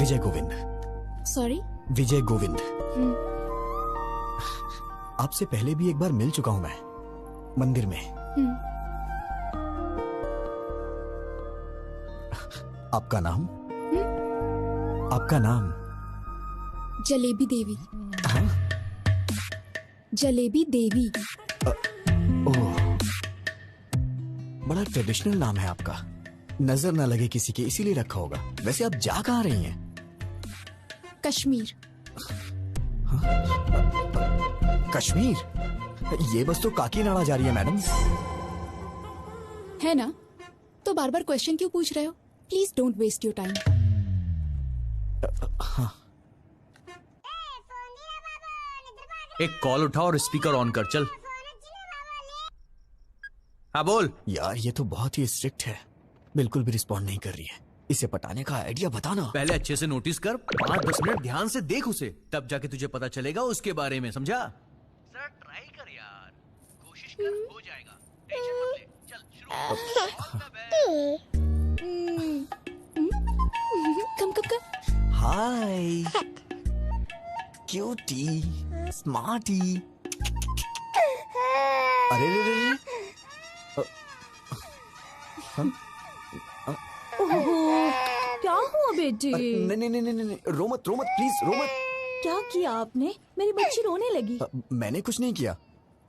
विजय Govind. Sorry? विजय गोविंद। आपसे पहले भी एक बार मिल चुका हूं मैं, मंदिर में। आपका नाम? आपका नाम? जलेबी देवी। हाँ? जलेबी देवी। ओह, बड़ा ट्रेडिशनल नाम है आपका। नजर ना लगे किसी के इसीलिए रखा होगा। वैसे आप जा कहाँ रही हैं? कश्मीर। कश्मीर? ये बस तो काकीनाडा जा रही है मैडम। है ना? तो बार बार क्वेश्चन क्यों पूछ रहे हो? Please don't waste your time. हाँ। एक कॉल उठा और स्पीकर ऑन कर। चल। हाँ बोल। यार ये तो बहुत ही स्ट्रिक्ट है, बिल्कुल भी रिस्पॉन्ड नहीं कर रही है। इसे पटाने का आइडिया बताना। पहले अच्छे से नोटिस कर, 5-10 मिनट ध्यान से देख उसे, तब जाके तुझे पता चलेगा उसके बारे में, समझा? सर ट्राई कर यार, कोशिश कर, हो जाएगा, टेंशन मत ले। चल शुरू। कम कम कम। हाय क्यूटी स्मार्टी। अरे रे रे रे। क्या हुआ बेटी? नहीं नहीं नहीं नहीं, रो मत प्लीज, रो मत। क्या किया आपने? मेरी बच्ची रोने लगी। मैंने कुछ नहीं किया,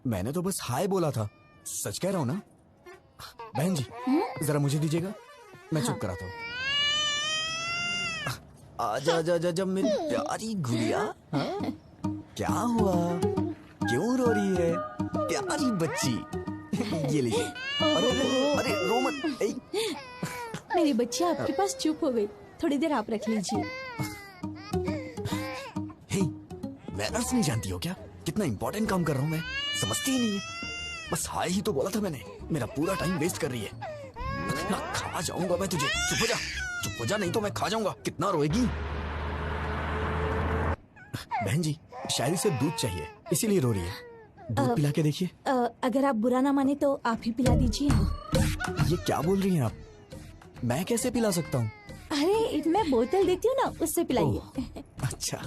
मैंने तो बस हाय बोला था। सच कह रहा हूँ ना। बहन जी जरा मुझे दीजिएगा, मैं चुप कराता हूँ। आजा आजा आजा मेरी प्यारी गुड़िया। हाँ? क्या हुआ, क्यों रो रही है प्यारी बच्ची? ये लीजिए। अरे रो मत। मेरी बच्ची आपके पास चुप हो गई, थोड़ी देर आप रख लीजिए। हे, मैनर्स नहीं जानती हो क्या? कितना इंपॉर्टेंट काम कर रहा हूँ मैं, समझती ही नहीं है। बस हाय ही तो बोला था मैंने, मेरा पूरा टाइम वेस्ट कर रही है ना। खा जाऊंगा मैं तुझे। चुप हो जा नहीं तो मैं खा जाऊंगा। कितना रोएगी? बहन जी शायद इसे दूध चाहिए इसीलिए रो रही है। दूध पिला के देखिए। अगर आप बुरा ना माने तो आप ही पिला दीजिए। ये क्या बोल रही हैं आप? मैं कैसे पिला सकता हूँ? अरे मैं बोतल देती हूँ ना, उससे पिलाइए। अच्छा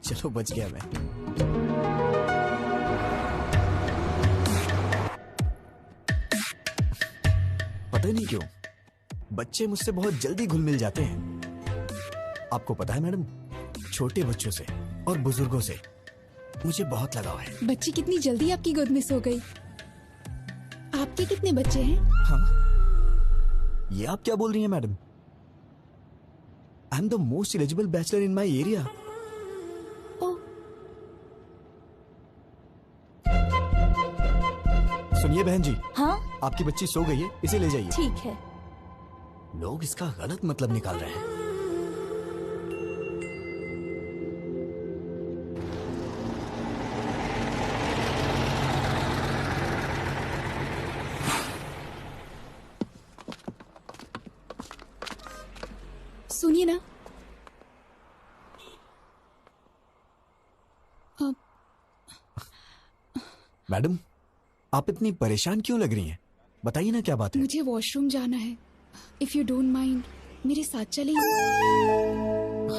चलो बच गया मैं। पता नहीं क्यों बच्चे मुझसे बहुत जल्दी घुल मिल जाते हैं। आपको पता है मैडम, छोटे बच्चों से और बुजुर्गों से मुझे बहुत लगाव है। बच्ची कितनी जल्दी आपकी गोद में सो गई। आपके कितने बच्चे हैं? हाँ, ये आप क्या बोल रही हैं madam? I am the most eligible bachelor in my area. सुनिए बहन जी। हाँ? आपकी बच्ची सो गई है, इसे ले जाइए। ठीक है। लोग इसका गलत मतलब निकाल रहे हैं। सुनिए ना। मैडम आप इतनी परेशान क्यों लग रही हैं? बताइए ना क्या बात है। मुझे वॉशरूम जाना है। इफ यू डोंट माइंड मेरे साथ चलेंगे?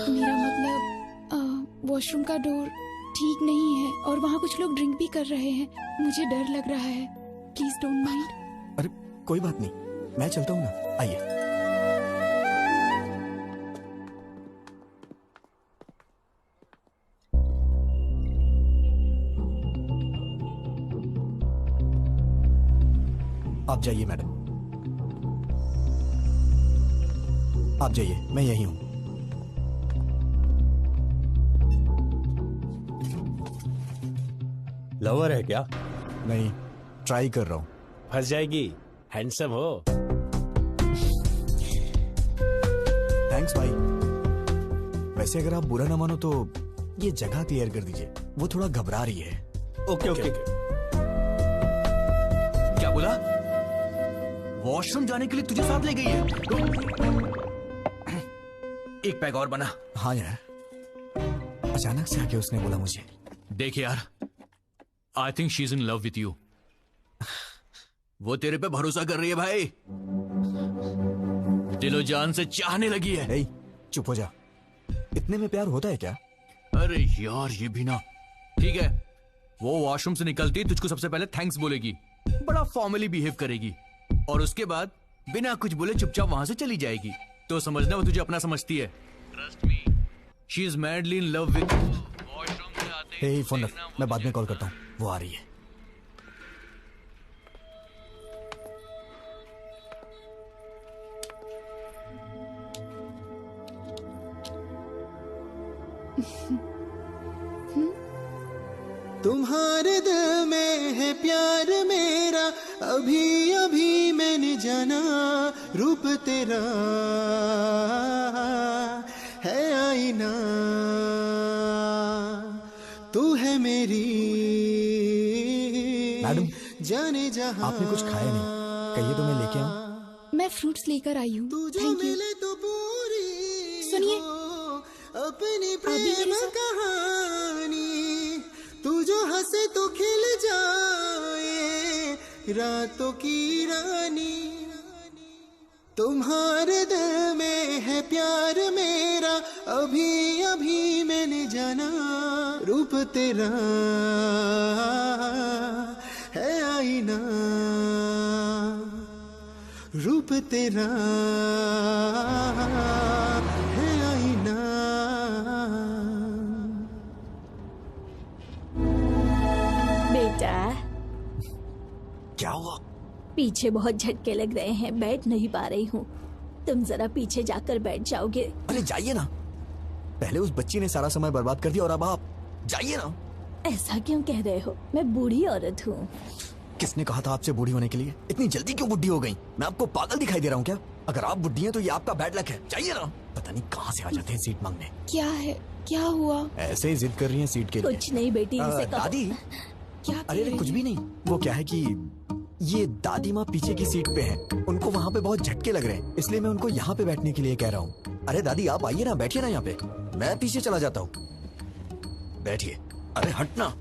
मेरा मतलब वॉशरूम का डोर ठीक नहीं है और वहाँ कुछ लोग ड्रिंक भी कर रहे हैं। मुझे डर लग रहा है। Please don't mind. अरे कोई बात नहीं, मैं चलता हूँ ना, आइए। आप जाइए मैडम, आप जाइए, मैं यही हूं। लवर है क्या? नहीं, ट्राई कर रहा हूं। फंस जाएगी, हैंडसम हो। थैंक्स भाई। वैसे अगर आप बुरा ना मानो तो ये जगह क्लियर कर दीजिए, वो थोड़ा घबरा रही है। Okay okay. क्या बोला? वॉशरूम जाने के लिए तुझे साथ ले गई है? एक पैग और बना। हाँ यार, अचानक से आके उसने बोला मुझे। देख यार, I think she is in love with you. वो तेरे पे भरोसा कर रही है भाई, दिलो जान से चाहने लगी है। चुप हो जा। इतने में प्यार होता है क्या? अरे यार ये भी ना। ठीक है, वो वॉशरूम से निकलती तुझको सबसे पहले थैंक्स बोलेगी, बड़ा फॉर्मली बिहेव करेगी, और उसके बाद बिना कुछ बोले चुपचाप वहां से चली जाएगी। तो समझना वो तुझे अपना समझती है। Trust me, she is madly in love with. Washroom से आते ही फोन रख, मैं बाद में कॉल करता हूँ, वो आ रही है। तुम्हारे दिल में है प्यार मेरा, अभी अभी मैंने जाना, रूप तेरा है आईना, तू है मेरी मैडम, जाने जहां। आपने कुछ खाया नहीं, कहिए तो मैं लेके आऊं। मैं फ्रूट्स लेकर आई हूँ। तू जो थैंक यू। मिले तो पूरी सुनिए, हो अपनी आप भी प्रेम मेरे साथ? कहानी, तू जो हंसे तो खिल जाए रातों की रानी, तुम्हारे दिल में है प्यार मेरा, अभी अभी मैंने जाना, रूप तेरा है आईना, रूप तेरा है आईना। बेटा, क्या हुआ? पीछे बहुत झटके लग रहे हैं, बैठ नहीं पा रही हूँ। तुम जरा पीछे जाकर बैठ जाओगे? अरे जाइए ना, पहले उस बच्ची ने सारा समय बर्बाद कर दिया और अब आप जाइए ना। ऐसा क्यों कह रहे हो? मैं बूढ़ी औरत हूँ। किसने कहा था आपसे बूढ़ी होने के लिए? इतनी जल्दी क्यों बुढ़ी हो गई? मैं आपको पागल दिखाई दे रहा हूँ क्या? अगर आप बुढ़ी हैं तो ये आपका बैड लक है। जाइए ना। पता नहीं कहाँ से आ जाते हैं सीट मांगने। क्या है? क्या हुआ? ऐसे ही जिद कर रही हैं सीट के लिए। कुछ नहीं बेटी, इसे कहो। दादी, क्या अरे कह अरे रही कुछ हैं? भी नहीं। वो क्या है कि ये दादी माँ पीछे की सीट पे हैं, उनको वहाँ पे बहुत झटके लग रहे हैं, इसलिए मैं उनको यहाँ पे बैठने के लिए कह रहा हूँ। अरे दादी आप आइए ना, बैठिए ना यहाँ पे, मैं पीछे चला जाता हूँ। बैठिए। अरे हटना।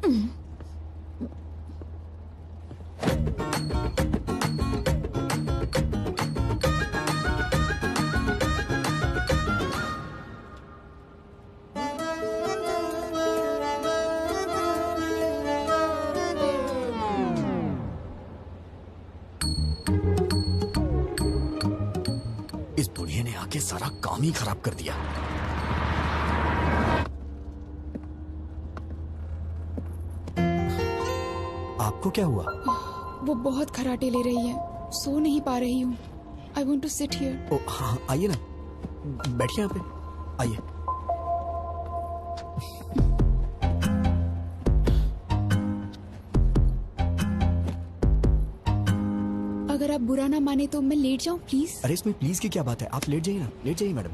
इस बुढ़िया ने आके सारा काम ही खराब कर दिया। आपको क्या हुआ? वो बहुत खराटे ले रही है, सो नहीं पा रही हूँ। I want to sit here. ओ हाँ, आइए ना, बैठिए यहाँ पे, आइए। अगर आप बुरा ना माने तो मैं लेट जाऊँ प्लीज? अरे इसमें प्लीज की क्या बात है, आप लेट जाइए ना, लेट जाइए मैडम।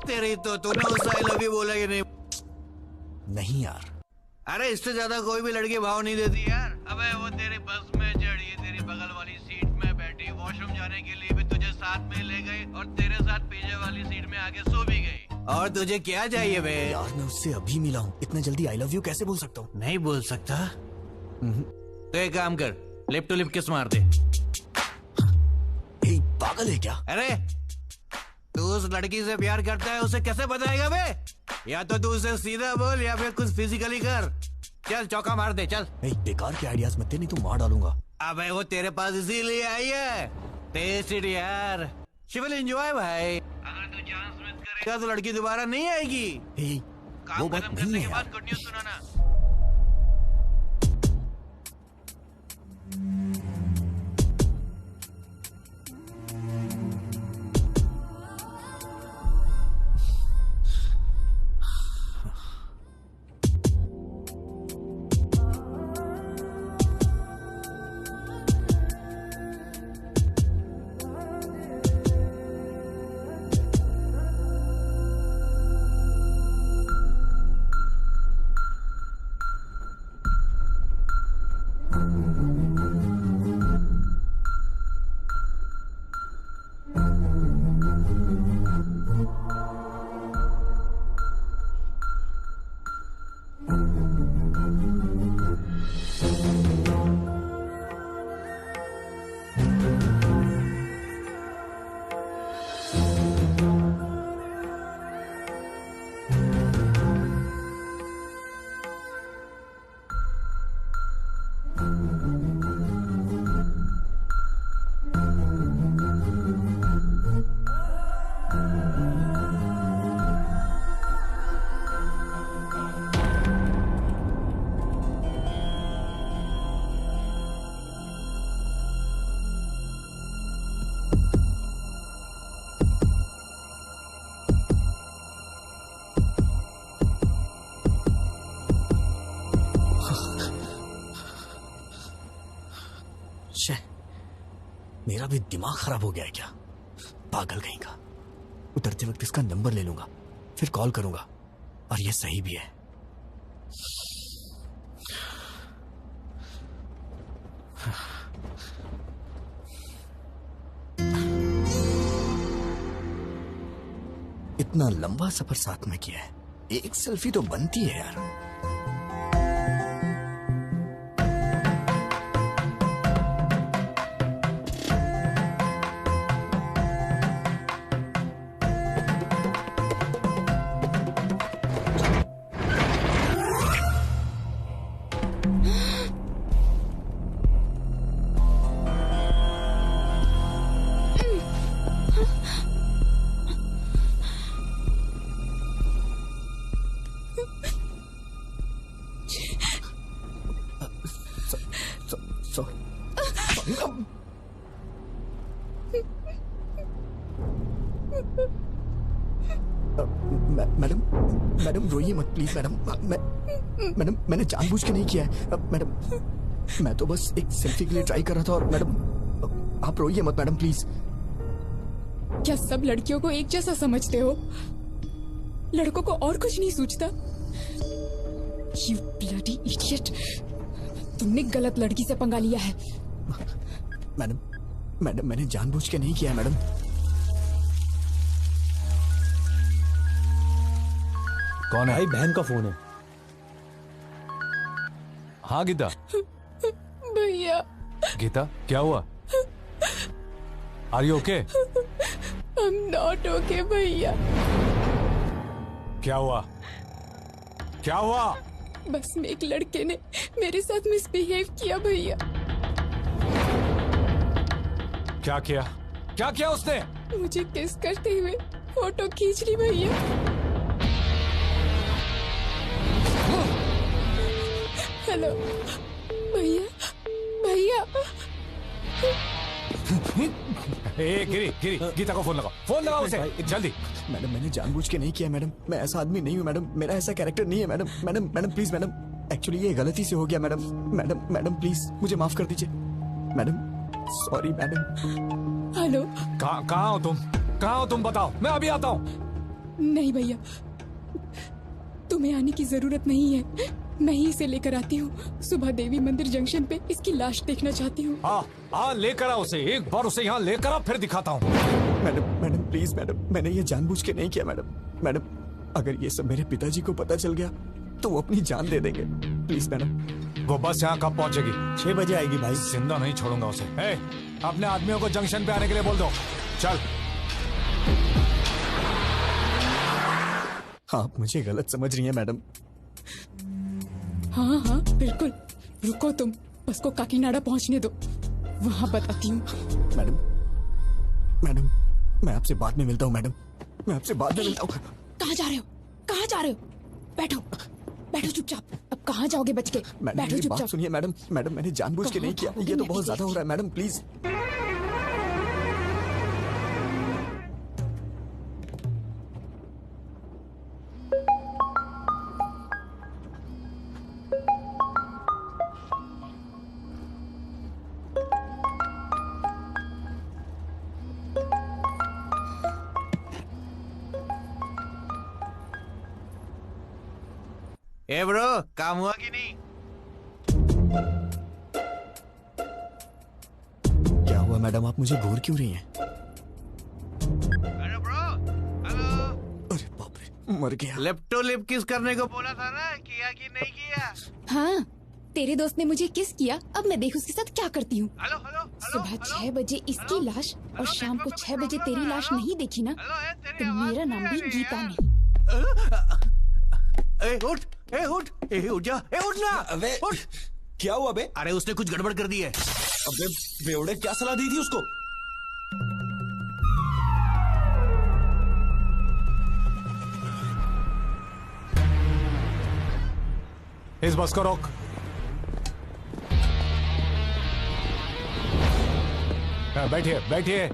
तेरी तो तूने उस आई लव यू बोला कि नहीं? नहीं यार। अरे इससे ज्यादा कोई भी लड़की भाव नहीं देती यार। अबे वो तेरी बस में चढ़ी, तेरी बगल वाली सीट में बैठी, वॉशरूम जाने के लिए भी तुझे साथ में ले गई और तेरे साथ पीछे वाली सीट में आके सो भी गई। और तुझे क्या चाहिए बे? यार मैं उससे अभी मिला हूँ, इतना जल्दी आई लव यू कैसे बोल सकता हूँ? नहीं बोल सकता? तो एक काम कर, लिप टू लिप किस मार दे। पागल है क्या? अरे तू उस लड़की से प्यार करता है, उसे कैसे बताएगा बे? या तो तू उसे सीधा बोल या फिर कुछ फिजिकली कर। चल चौका मार दे, चल। बेकार के आइडियाज मत दे, नहीं तो मार डालूंगा। अबे वो तेरे पास इसीलिए आई है। टेस्ट इट यार, शी विल एंजॉय भाई। अगर तू चांस मिस करेगा तो लड़की दोबारा नहीं आएगी। वो बात नहीं है यार। गुड न्यूज़ सुनाना। मेरा भी दिमाग खराब हो गया है क्या? पागल कहीं का। उतरते वक्त इसका नंबर ले लूंगा, फिर कॉल करूंगा। और ये सही भी है। इतना लंबा सफर साथ में किया है, एक सेल्फी तो बनती है यार। मैडम मैडम रोइए मत प्लीज मैडम। मैडम मैंने जानबूझ के नहीं किया है मैडम। मैं तो बस एक सेल्फी के लिए ट्राई कर रहा था। और मैडम आप रोइए मत मैडम प्लीज। क्या सब लड़कियों को एक जैसा समझते हो? लड़कों को और कुछ नहीं सूझता? You bloody idiot! तुमने गलत लड़की से पंगा लिया है। मैडम मैडम मैंने जानबूझ के नहीं किया है मैडम। कौन है? भाई बहन का फोन है। हाँ गीता। भैया गीता क्या हुआ? Are you okay? I'm not okay भैया। क्या हुआ? क्या हुआ? बस में एक लड़के ने मेरे साथ मिसबिहेव किया भैया। क्या किया? क्या किया उसने? मुझे किस करते हुए फोटो खींच ली भैया। हेलो भैया भैया। ए गिरी गिरी, गीता को फोन लगाओ, फोन लगाओ उसे जल्दी। मैडम मैंने जानबूझ के नहीं किया मैडम। मैं ऐसा आदमी नहीं हूँ मैडम। मेरा ऐसा कैरेक्टर नहीं है madam. Madam madam please madam, actually ये गलती से हो गया मैडम। मैडम मैडम प्लीज मुझे माफ कर दीजिए मैडम। Sorry madam. हेलो कहाँ हो तुम? कहाँ हो तुम? बताओ, मैं अभी आता हूँ। नहीं भैया, तुम्हें आने की जरूरत नहीं है। मैं ही इसे लेकर आती हूँ। सुबह देवी मंदिर जंक्शन पे इसकी लाश देखना चाहती हूँ। हाँ लेकर आ उसे, एक बार उसे यहाँ लेकर आ, फिर दिखाता हूँ। मैडम मैडम प्लीज मैडम, मैंने ये जानबूझ के नहीं किया मैडम। मैडम अगर ये सब मेरे पिताजी को पता चल गया तो वो अपनी जान दे देंगे। Please madam. वो बस यहाँ कब पहुँचेगी? 6 बजे आएगी भाई। जिंदा नहीं छोड़ूंगा उसे। अपने आदमियों को जंक्शन पे आने के लिए बोल दो। चल। आप मुझे गलत समझ रही हैं मैडम। हाँ हाँ बिल्कुल, रुको तुम, बस को काकीनाडा पहुँचने दो, वहाँ बताती हूँ। मैडम मैडम मैं आपसे बाद में मिलता हूँ मैडम। मैं आपसे बाद में मिलता हूँ। कहाँ जा रहे हो? कहाँ जा रहे हो? बैठो बैठो चुपचाप। अब कहाँ जाओगे बच के? मैडम बैठो मेरी बात चुपचाप। सुनिए मैडम। मैडम मैंने जानबूझ के नहीं किया। ये तो बहुत ज्यादा हो रहा है मैडम प्लीज। ए ब्रो, काम हुआ कि नहीं? क्या हुआ मैडम, आप मुझे घूर क्यों रही हैं? अरे ब्रो, हेलो। अरे बाप रे, मर गया। लिप्टो लिप किस करने को बोला था ना, किया कि नहीं किया? हाँ, तेरे दोस्त ने मुझे किस किया, अब मैं देख उसके साथ क्या करती हूँ। Hello hello. सुबह 6 बजे इसकी लाश और शाम को 6 बजे तेरी लाश नहीं देखी ना, तो मेरा नाम भी गीता नहीं। उठ जा, उठ ना। अबे उठ। क्या हुआ बे? अरे उसने कुछ गड़बड़ कर दी है। अबे बेवड़े, क्या सलाह दी थी उसको? इस बस को रोक। बैठिए बैठिए।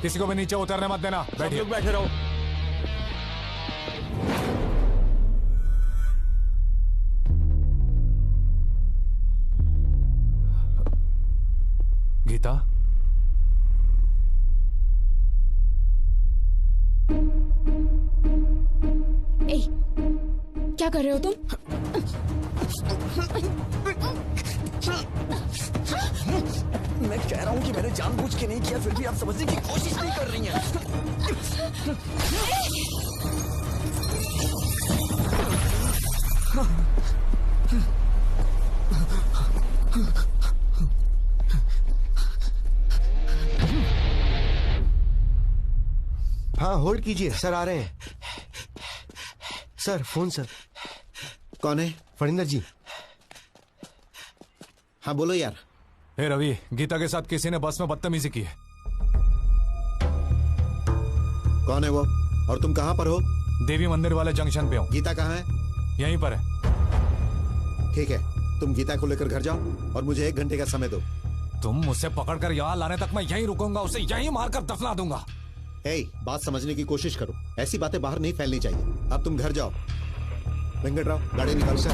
किसी को भी नीचे उतरने मत देना। बैठिए। लोग बैठे रहो। गीता, क्या कर रहे हो तुम? मैं कह रहा हूँ कि मैंने जानबूझ के नहीं किया, फिर भी आप समझने की कोशिश नहीं कर रही हैं। हाँ होल्ड कीजिए सर, आ रहे हैं सर। Phone sir. कौन है? फणिंदर जी। हाँ बोलो यार। हे रवि, गीता के साथ किसी ने बस में बदतमीजी की है। कौन है वो और तुम कहाँ पर हो? देवी मंदिर वाले जंक्शन पे हूँ। गीता कहाँ है? यहीं पर है। ठीक है, तुम गीता को लेकर घर जाओ और मुझे 1 घंटे का समय दो। तुम मुझसे पकड़कर यहाँ लाने तक मैं यहीं रुकूंगा, उसे यहीं मारकर दफना दूंगा। बात समझने की कोशिश करो, ऐसी बातें बाहर नहीं फैलनी चाहिए। अब तुम घर जाओ। वेंकटराव, गाड़ी निकालो। सर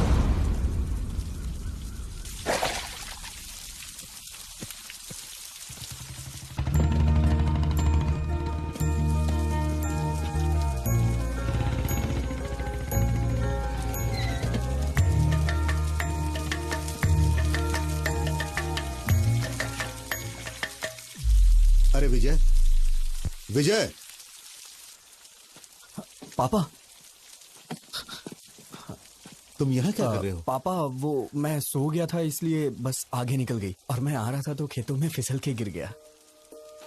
अरे विजय, विजय। पापा, तुम यहाँ क्या कर रहे हो? पापा वो मैं सो गया था इसलिए बस आगे निकल गई, और मैं आ रहा था तो खेतों में फिसल के गिर गया।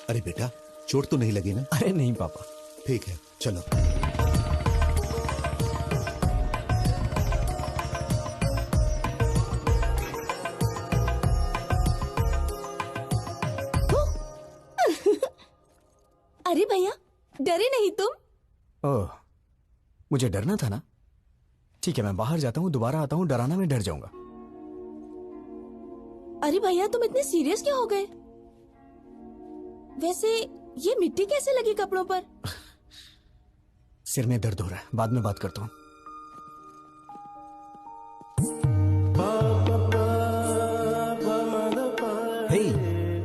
अरे बेटा, चोट तो नहीं लगी ना? अरे नहीं पापा। ठीक है, चलो। अरे भैया, डरे नहीं तुम? ओह, मुझे डरना था ना। ठीक है, मैं बाहर जाता हूँ, दोबारा आता हूँ, डराना मैं डर जाऊंगा। अरे भैया, तुम इतने सीरियस क्यों हो गए? वैसे ये मिट्टी कैसे लगी कपड़ों पर? सिर में दर्द हो रहा है, बाद में बात करता हूँ। हे,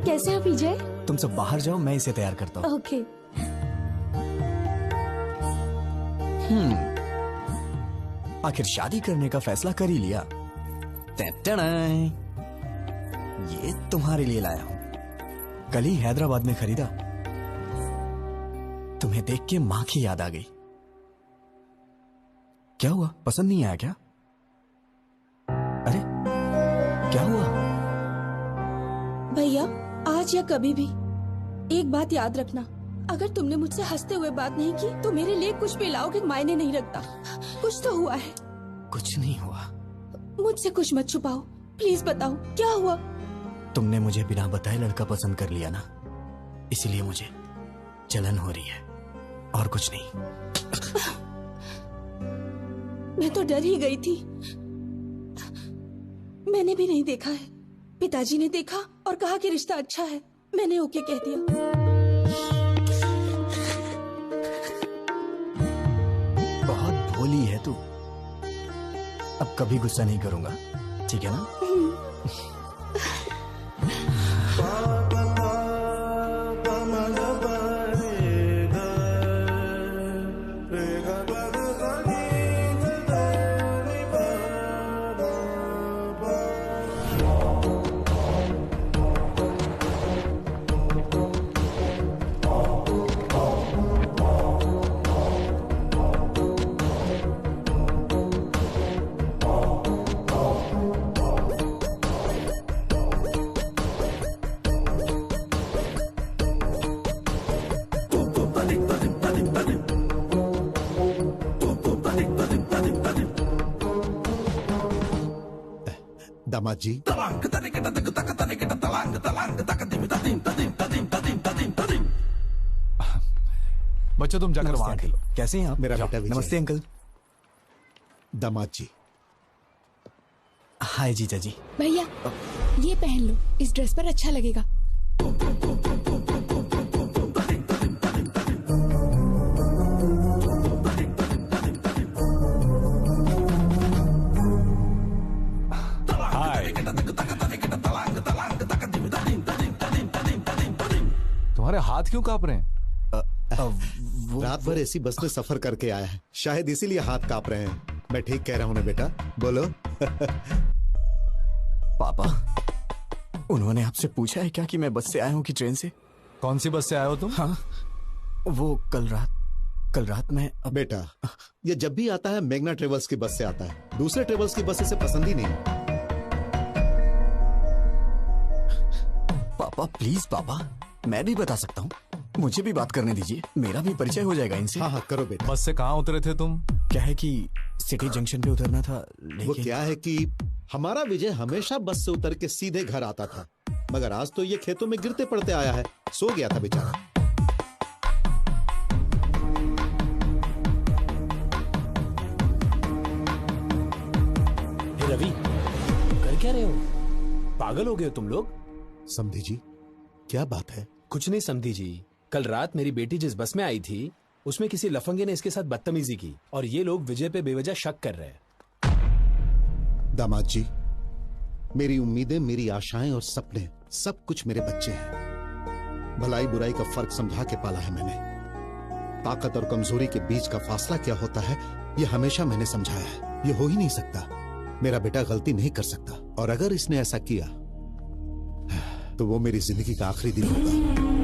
कैसे हो विजय? तुम सब बाहर जाओ, मैं इसे तैयार करता हूँ। ओके। आखिर शादी करने का फैसला कर ही लिया। टैटणाई, ये तुम्हारे लिए लाया हूं। कल ही हैदराबाद में खरीदा। तुम्हें देख के मां की याद आ गई। क्या हुआ, पसंद नहीं आया क्या? अरे क्या हुआ? भैया, आज या कभी भी एक बात याद रखना, अगर तुमने मुझसे हंसते हुए बात नहीं की तो मेरे लिए कुछ भी लाओगे मायने नहीं रखता। कुछ तो हुआ है। कुछ नहीं हुआ। मुझसे कुछ मत छुपाओ, प्लीज बताओ क्या हुआ। तुमने मुझे बिना बताए लड़का पसंद कर लिया ना, इसलिए मुझे जलन हो रही है, और कुछ नहीं। मैं तो डर ही गई थी। मैंने भी नहीं देखा है, पिताजी ने देखा और कहा कि रिश्ता अच्छा है। मैंने ओके कह दिया। बहुत भोली है तू। अब कभी गुस्सा नहीं करूंगा, ठीक है ना? दामाद जी, बच्चों तुम जाकर वहां खेलो। कैसे हैं आप? मेरा बेटा विजय। नमस्ते अंकल। दामाद जी। हाय जीजा जी। भैया, ये पहन लो, इस ड्रेस पर अच्छा लगेगा। तुम्हारे हाथ क्यों कांप रहे हैं? रात भर ऐसी बस में सफर करके आया है, शायद इसीलिए हाथ कांप रहे हैं। मैं ठीक कह रहा हूं ना बेटा? बोलो। पापा, उन्होंने आपसे पूछा है क्या कि मैं बस से आया हूँ कि ट्रेन से? कौन सी बस से आए हो तुम? हाँ, वो कल रात में बेटा, ये जब भी आता है मेघना ट्रेवल्स की बस से आता है, दूसरे ट्रेवल्स की बस इसे पसंद ही नहीं। पापा प्लीज पापा, मैं भी बता सकता हूँ, मुझे भी बात करने दीजिए, मेरा भी परिचय हो जाएगा इनसे। हाँ हाँ करो बेटा। बस से कहाँ उतरे थे तुम? क्या है कि सिटी जंक्शन पे उतरना था, वो लेकिन क्या है कि हमारा विजय हमेशा बस से उतर के सीधे घर आता था, मगर आज तो ये खेतों में गिरते पड़ते आया है, सो गया था बेचारा। हे रवि, कर क्या रहे हो? पागल हो गए हो तुम लोग? समधी जी, क्या बात है? कुछ नहीं समधी जी, कल रात मेरी बेटी जिस बस में आई थी उसमें किसी लफंगे ने इसके साथ बदतमीजी की और ये लोग विजय पे बेवजह शक कर रहे हैं। दामाद जी, मेरी उम्मीदें, मेरी आशाएं और सपने सब कुछ मेरे बच्चे हैं। भलाई बुराई का फर्क समझा के पाला है मैंने। ताकत और कमजोरी के बीच का फासला क्या होता है ये हमेशा मैंने समझाया है। ये हो ही नहीं सकता, मेरा बेटा गलती नहीं कर सकता, और अगर इसने ऐसा किया तो वो मेरी जिंदगी का आखिरी दिन होगा।